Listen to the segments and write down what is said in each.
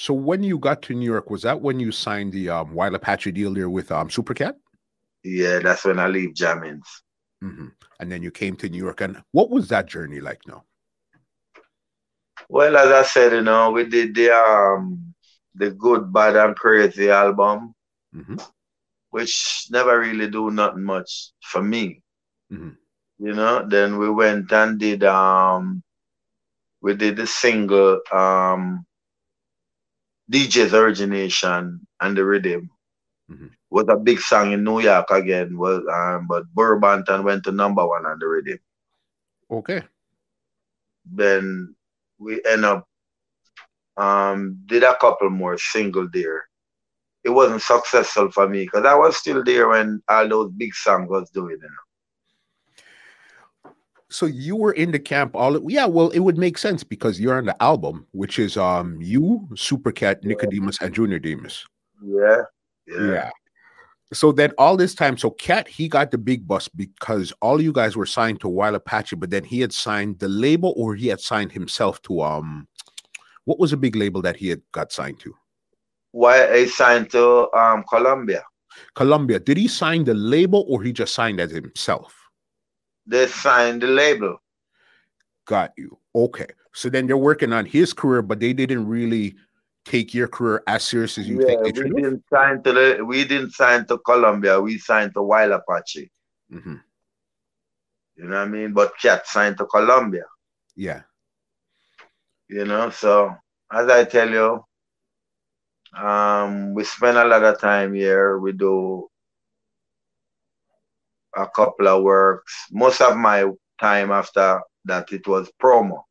So when you got to New York, was that when you signed the Wild Apache deal there with Super Cat? Yeah, that's when I leave Jammins. And then you came to New York. And what was that journey like now? Well, as I said, we did the Good, Bad, and Crazy album, which never really do nothing much for me. Then we went and did we did the single DJ's Origination and the Rhythm. Was a big song in New York again. Was but Burbanton went to #1 on the Rhythm. Okay. Then we end up did a couple more single there. It wasn't successful for me because I was still there when all those big songs was doing. So you were in the camp yeah, well, it would make sense because you're on the album, which is you, Super Cat, Nicodemus, and Junior Demus. Yeah. So then all this time, so Cat, he got the big bus because all you guys were signed to Wild Apache, but then he had signed the label, or he had signed himself to what was a big label that he had got signed to? Why he signed to Columbia. Columbia. Did he sign the label or he just signed as himself? They signed the label. Got you. Okay. So then they're working on his career, but they didn't really take your career as serious as you think they should. We didn't sign to Columbia. We signed to Wild Apache. You know what I mean? But Cat signed to Columbia. Yeah. So as I tell you, we spend a lot of time here. We do a couple of works. Most of my time after that, it was promo.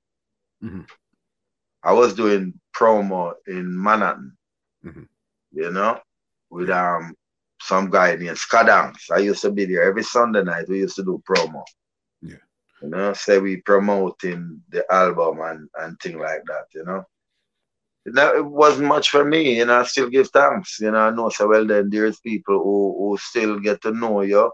I was doing promo in Manhattan, with some guy named Skadanks. I used to be there every Sunday night. We used to do promo. Say we promoting the album and things like that, It wasn't much for me, I still give thanks, I know so well then there's people who still get to know you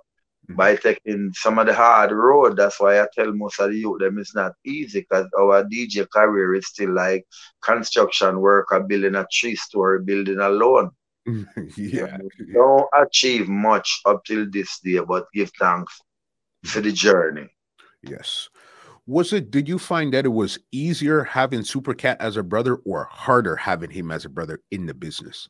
by taking some of the hard road. That's why I tell most of the youth them it's not easy because our DJ career is still like construction worker building a 3-story building alone. Don't achieve much up till this day, but give thanks for the journey. Yes. Did you find that it was easier having Super Cat as a brother or harder having him as a brother in the business?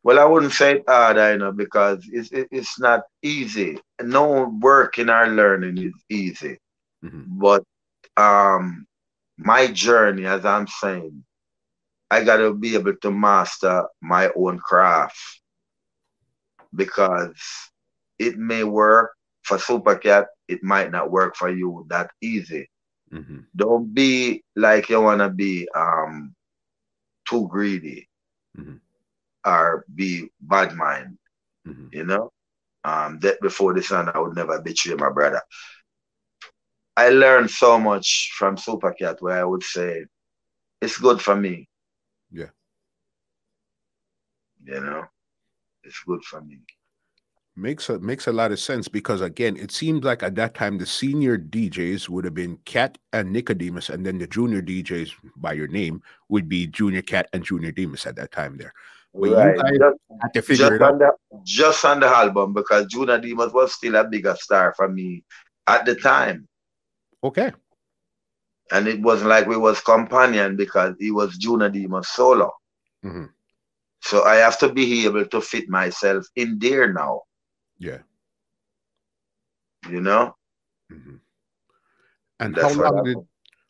Well, I wouldn't say it harder, because it's not easy. No work in our learning is easy. But my journey, as I'm saying, I got to be able to master my own craft because it may work for Super Cat, it might not work for you that easy. Don't be like you want to be too greedy or be bad mind. That before the sun, I would never betray my brother. I learned so much from Super Cat where I would say it's good for me. Yeah. It's good for me. Makes a lot of sense because again, it seems like at that time the senior DJs would have been Cat and Nicodemus, and then the junior DJs by your name would be Junior Cat and Junior Demus at that time there. But right. You guys had to figure it out. Just on the album because Junior Demus was still a bigger star for me at the time. Okay. And it wasn't like we was companion because he was Junior Demus solo. So I have to be able to fit myself in there now. Yeah. And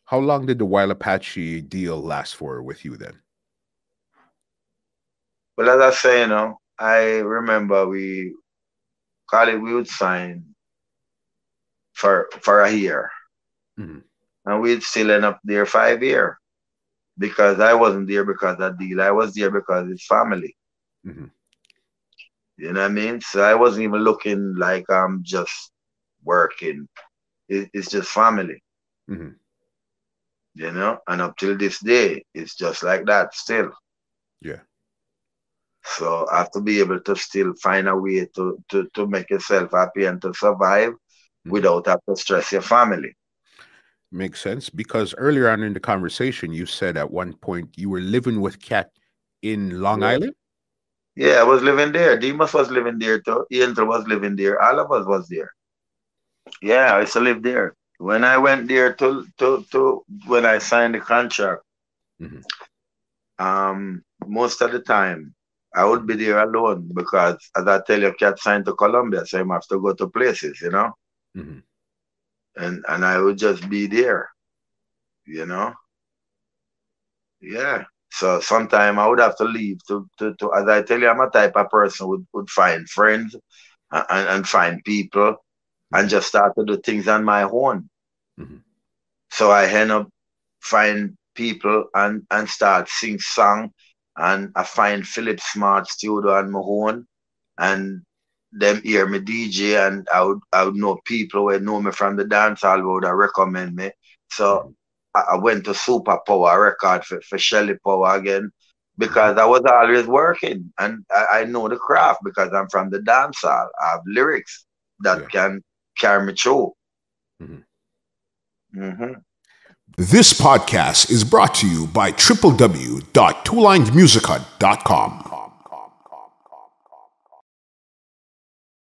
how long did the Wild Apache deal last for with you then? Well, as I say, I remember we would sign for a year. And we'd still end up there 5 years. Because I wasn't there because of that deal. I was there because it's family. You know what I mean? So I wasn't even looking like I'm just working. It's just family. And up till this day, it's just like that still. Yeah. So I have to be able to still find a way to make yourself happy and to survive without having to stress your family. Makes sense, because earlier on in the conversation, you said at one point you were living with Cat in Long Island. Yeah, I was living there. Demas was living there too. Angel was living there. All of us was there. Yeah, I used to live there. When I went there to when I signed the contract, most of the time I would be there alone because, as I tell you, Cat signed to Colombia, so I have to go to places, you know. And I would just be there, you know. Yeah. So sometime I would have to leave to as I tell you, I'm a type of person would find friends and find people and just start to do things on my own. So I end up find people and start sing song, and I find Philip Smart studio on my own, and them hear me DJ, and I would know people who know me from the dance hall who would recommend me. So I went to Super Power record for Shelly Power again, because I was always working, and I know the craft because I'm from the dance hall. I have lyrics that can carry me through. This podcast is brought to you by www.twolinedmusichut.com.